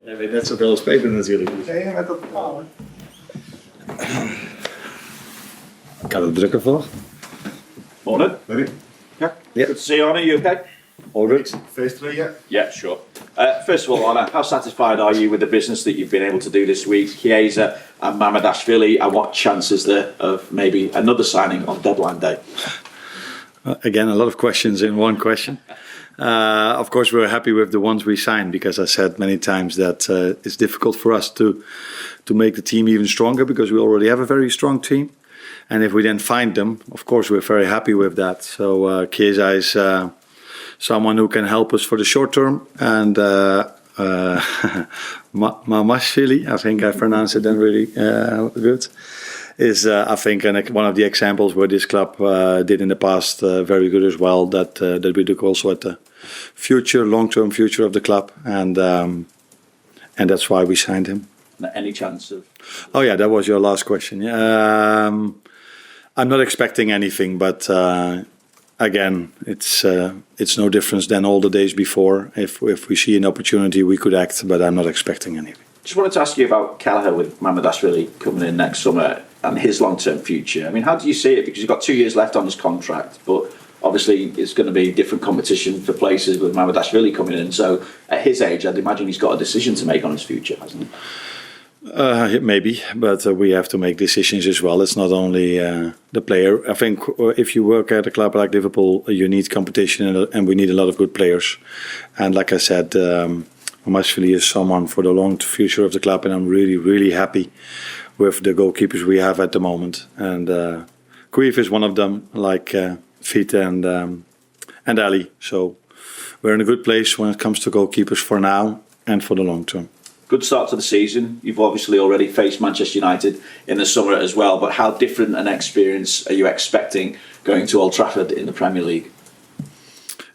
Jij weet net zoveel als Peter natuurlijk. Nee, met dat verhaal. Ik had het drukker voor. Morning. Ready? Yeah. Yeah. Good to see you, Arne. You okay? All good. Face 3, yeah. Yeah, sure. First of all, Arne, how satisfied are you with the business that you've been able to do this week? Chiesa and Mamardashvili, and what chances there of maybe another signing on deadline day? Again, a lot of questions in one question. Of course, we're happy with the ones we signed because I said many times that it's difficult for us to make the team even stronger because we already have a very strong team. And if we then find them, of course, we're very happy with that. So Chiesa is someone who can help us for the short term. And Mamashvili, I think I pronounced it then really good, is I think one of the examples where this club did in the past very good as well. That we look also at the future, long-term future of the club, and that's why we signed him. Any chance of? Oh yeah, that was your last question. I'm not expecting anything, but again, it's no difference than all the days before. If we see an opportunity, we could act, but I'm not expecting anything. Just wanted to ask you about Kelleher with Mamardashvili coming in next summer and his long-term future. I mean, how do you see it? Because you've got 2 years left on his contract, but obviously it's going to be different competition for places with Mamardashvili coming in. So at his age, I'd imagine he's got a decision to make on his future, hasn't he? Maybe, but we have to make decisions as well. It's not only the player. I think if you work at a club like Liverpool, you need competition and we need a lot of good players. And like I said, Mamashvili is someone for the long future of the club, and I'm really, really happy with the goalkeepers we have at the moment. And Cruyff is one of them, like Vita and Ali. So we're in a good place when it comes to goalkeepers for now and for the long term. Good start to the season. You've obviously already faced Manchester United in the summer as well, but how different an experience are you expecting going to Old Trafford in the Premier League?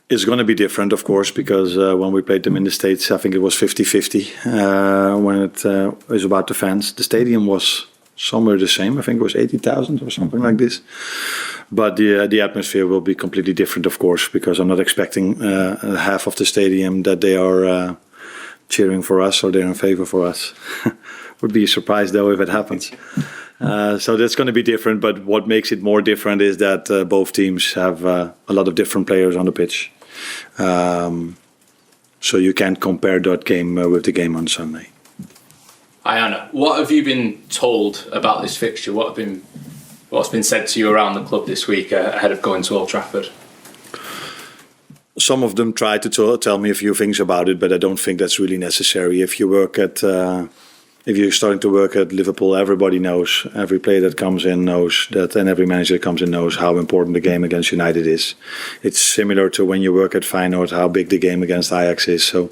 It's going to be different, of course, because when we played them in the States, I think it was 50-50 when it was about the fans. The stadium was somewhere the same. I think it was 80,000 or something like this. But the atmosphere will be completely different, of course, because I'm not expecting half of the stadium that they are cheering for us or they're in favor for us. Would be a surprise though if it happens. So that's going to be different. But what makes it more different is that both teams have a lot of different players on the pitch. So you can't compare that game with the game on Sunday. Hi Anna, what have you been told about this fixture? What's been said to you around the club this week ahead of going to Old Trafford? Some of them try to tell me a few things about it, but I don't think that's really necessary. If you're starting to work at Liverpool, everybody knows, every player that comes in knows that, and every manager that comes in knows how important the game against United is. It's similar to when you work at Feyenoord, how big the game against Ajax is. So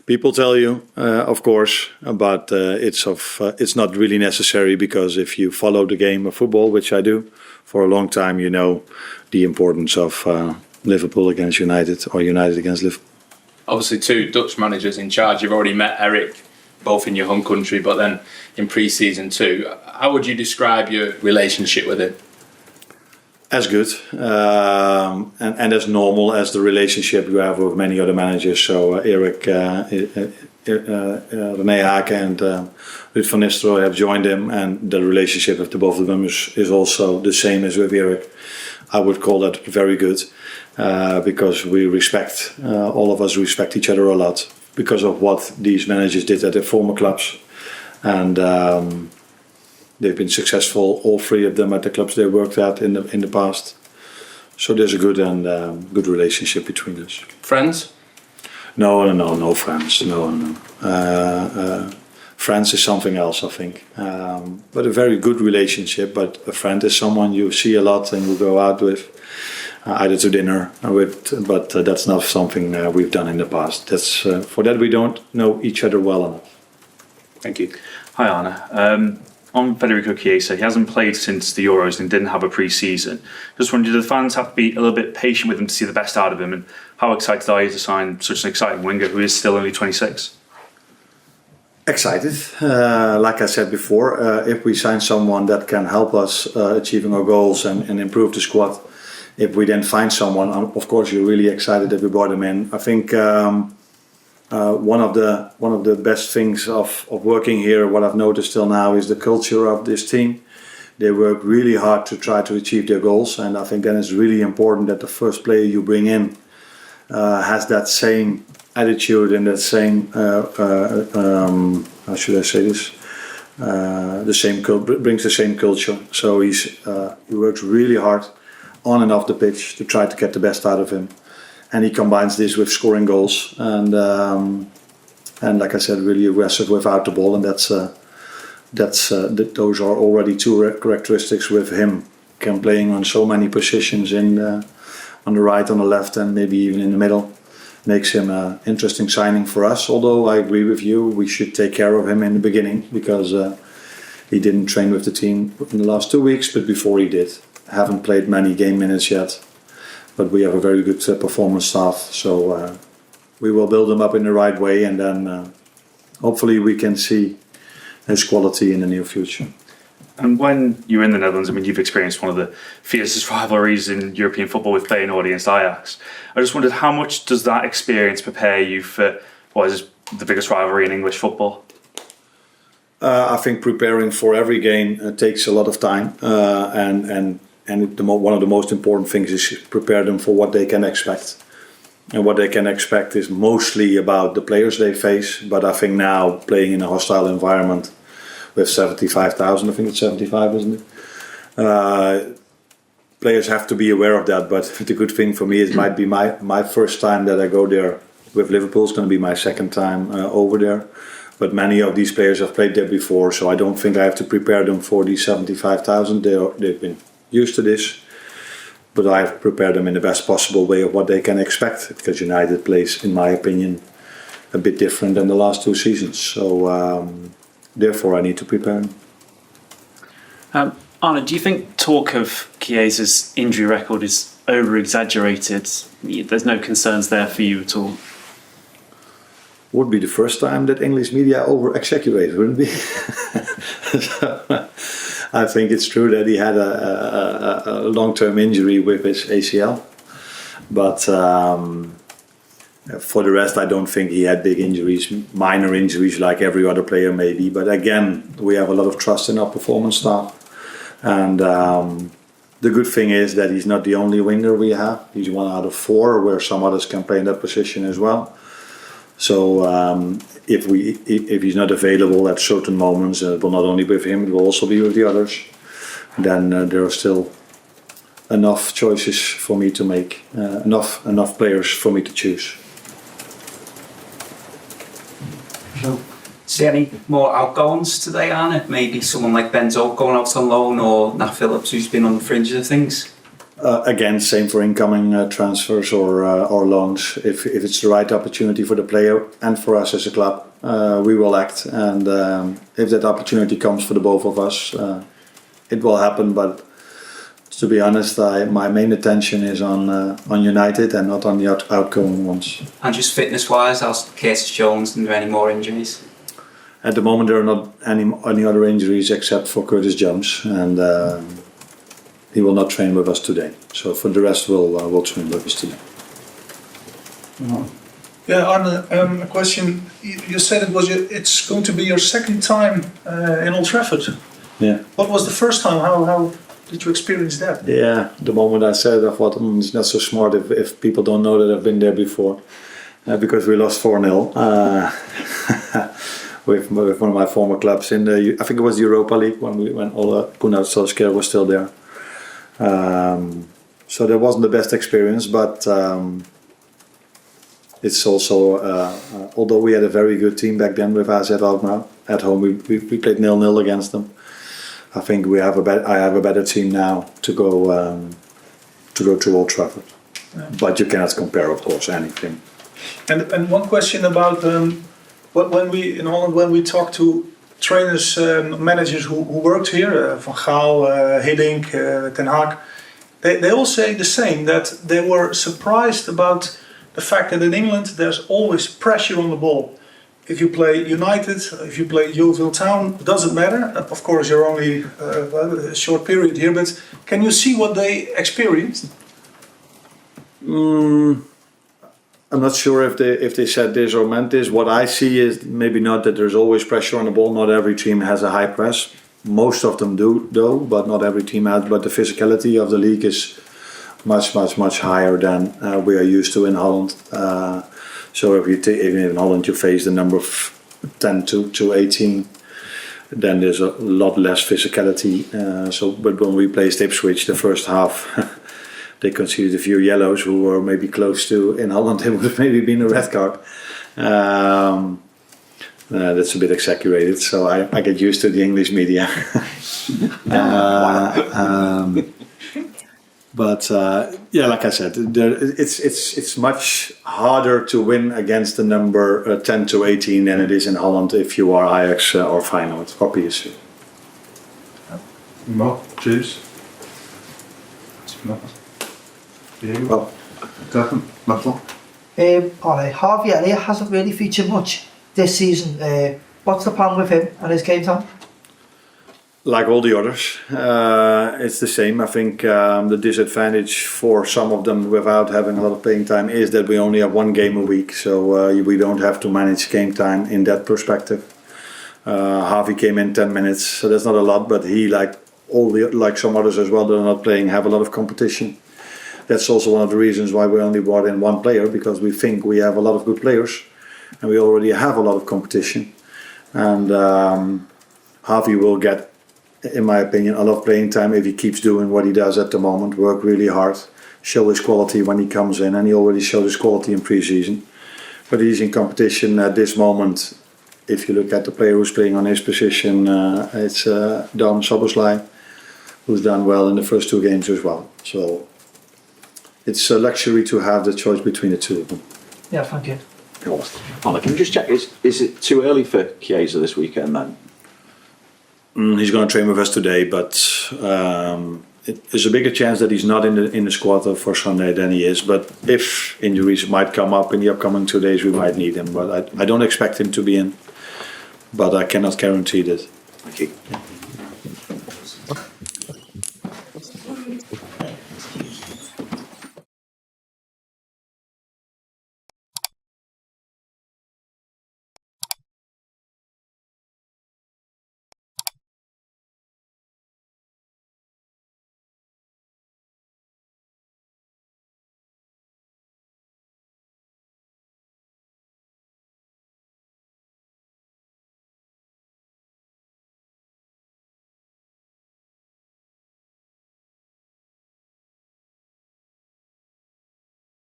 people tell you, of course, but it's not really necessary, because if you follow the game of football, which I do for a long time, you know the importance of Liverpool against United or United against Liverpool. Obviously 2 Dutch managers in charge. You've already met Erik, both in your home country, but then in pre-season too. How would you describe your relationship with him? As good and as normal as the relationship you have with many other managers. So Erik, René Haken and Ruud van Nistelrooy have joined him, and the relationship of the both of them is also the same as with Erik. I would call that very good, because we respect, all of us respect each other a lot because of what these managers did at their former clubs. And they've been successful, all 3 of them, at the clubs they worked at in the past. So there's a good good relationship between us. Friends? No friends. No. Friends is something else, I think. But a very good relationship. But a friend is someone you see a lot and you go out with, either to dinner with. But that's not something we've done in the past. That's for that we don't know each other well enough. Thank you. Hi Arne. On Federico Chiesa, he hasn't played since the Euros and didn't have a pre-season. Just wondered, do the fans have to be a little bit patient with him to see the best out of him? And how excited are you to sign such an exciting winger who is still only 26? Excited. Like I said before, if we sign someone that can help us achieving our goals and improve the squad, if we then find someone, of course you're really excited that we brought him in. I think one of the best things of working here, what I've noticed till now, is the culture of this team. They work really hard to try to achieve their goals, and I think then it's really important that the first player you bring in has that same attitude and that same how should I say this? Brings the same culture. So he works really hard on and off the pitch to try to get the best out of him, and he combines this with scoring goals and like I said, really aggressive without the ball, and those are already two characteristics with him. Can playing on so many positions on the right, on the left, and maybe even in the middle. Makes him an interesting signing for us. Although I agree with you, we should take care of him in the beginning because he didn't train with the team in the last 2 weeks, but before he did. Haven't played many game minutes yet, but we have a very good performance staff. So we will build him up in the right way, and then hopefully we can see his quality in the near future. And when you're in the Netherlands, I mean, you've experienced one of the fiercest rivalries in European football with Feyenoord against Ajax. I just wondered, how much does that experience prepare you for what is the biggest rivalry in English football? I think preparing for every game takes a lot of time, and one of the most important things is prepare them for what they can expect. And what they can expect is mostly about the players they face, but I think now playing in a hostile environment with 75,000, I think it's 75, isn't it? Players have to be aware of that, but the good thing for me is it might be my first time that I go there with Liverpool. It's going to be my second time over there. But many of these players have played there before, so I don't think I have to prepare them for these 75,000. They've been used to this, but I've prepared them in the best possible way of what they can expect, because United plays, in my opinion, a bit different than the last 2 seasons. So therefore I need to prepare them. Arne, do you think talk of Chiesa's injury record is over-exaggerated? There's no concerns there for you at all? Would be the first time that English media over-exaggerate, wouldn't it be? I think it's true that he had a long-term injury with his ACL, but for the rest, I don't think he had big injuries, minor injuries like every other player maybe. But again, we have a lot of trust in our performance staff, and the good thing is that he's not the only winger we have. He's 1 out of 4, where some others can play in that position as well. So if he's not available at certain moments, it will not only be with him, it will also be with the others. Then there are still enough choices for me to make, enough players for me to choose. See any more outgoings today, Arne? Maybe someone like Benzo going out on loan, or Nat Phillips, who's been on the fringes of things? Again, same for incoming transfers or loans. If it's the right opportunity for the player and for us as a club, we will act. And if that opportunity comes for the both of us, it will happen. But to be honest, my main attention is on United and not on the outgoing ones. And just fitness-wise, how's Curtis Jones, and are there any more injuries? At the moment, there are not any other injuries except for Curtis Jones, and he will not train with us today. So for the rest, we'll train with us today. Yeah, Arne, a question. You said it's going to be your second time in Old Trafford. Yeah. What was the first time? How did you experience that? Yeah, the moment I said I thought it's not so smart if people don't know that I've been there before, because we lost 4-0 with one of my former clubs in I think it was the Europa League when Gunnar Solskjaer was still there. So that wasn't the best experience, but it's also although we had a very good team back then with AZ Alkmaar at home, we played 0-0 against them. I think I have a better team now to go to Old Trafford, but you cannot compare, of course, anything. And one question about when we in Holland, when we talk to trainers, managers who worked here, Van Gaal, Hiddink, Ten Hag, they all say the same, that they were surprised about the fact that in England there's always pressure on the ball. If you play United, if you play Yeovil Town, it doesn't matter. Of course, you're only a short period here, but can you see what they experienced? I'm not sure if they said this or meant this. What I see is maybe not that there's always pressure on the ball. Not every team has a high press. Most of them do, though, but not every team has. But the physicality of the league is much higher than we are used to in Holland. So if in Holland you face the number of 10 to 18, then there's a lot less physicality. But when we played Ipswich, the first half, they conceded a few yellows who were maybe close to, in Holland, it would have maybe been a red card. That's a bit exaggerated, so I get used to the English media. But like I said, it's much harder to win against the number 10 to 18 than it is in Holland if you are Ajax or Feyenoord or PSV. Mark, James. Well, Alright, Harvey Elliott hasn't really featured much this season. What's the plan with him and his game time? like all the others, it's the same. I think the disadvantage for some of them without having a lot of playing time is that we only have one game a week, so we don't have to manage game time in that perspective. Harvey came in 10 minutes, so that's not a lot, but he, like some others as well that are not playing, have a lot of competition. That's also one of the reasons why we only brought in one player, because we think we have a lot of good players and we already have a lot of competition. And Harvey will get, in my opinion, a lot of playing time if he keeps doing what he does at the moment, work really hard, show his quality when he comes in, and he already showed his quality in pre-season. But he's in competition at this moment. If you look at the player who's playing on his position, it's Dom Soboslai, who's done well in the first two games as well. So it's a luxury to have the choice between the two of them. Yeah, thank you. Arne, can you just check, is it too early for Chiesa this weekend then? He's going to train with us today, but there's a bigger chance that he's not in the squad for Sunday than he is. But if injuries might come up in the upcoming 2 days, we might need him. But I don't expect him to be in. But I cannot guarantee that. Thank you.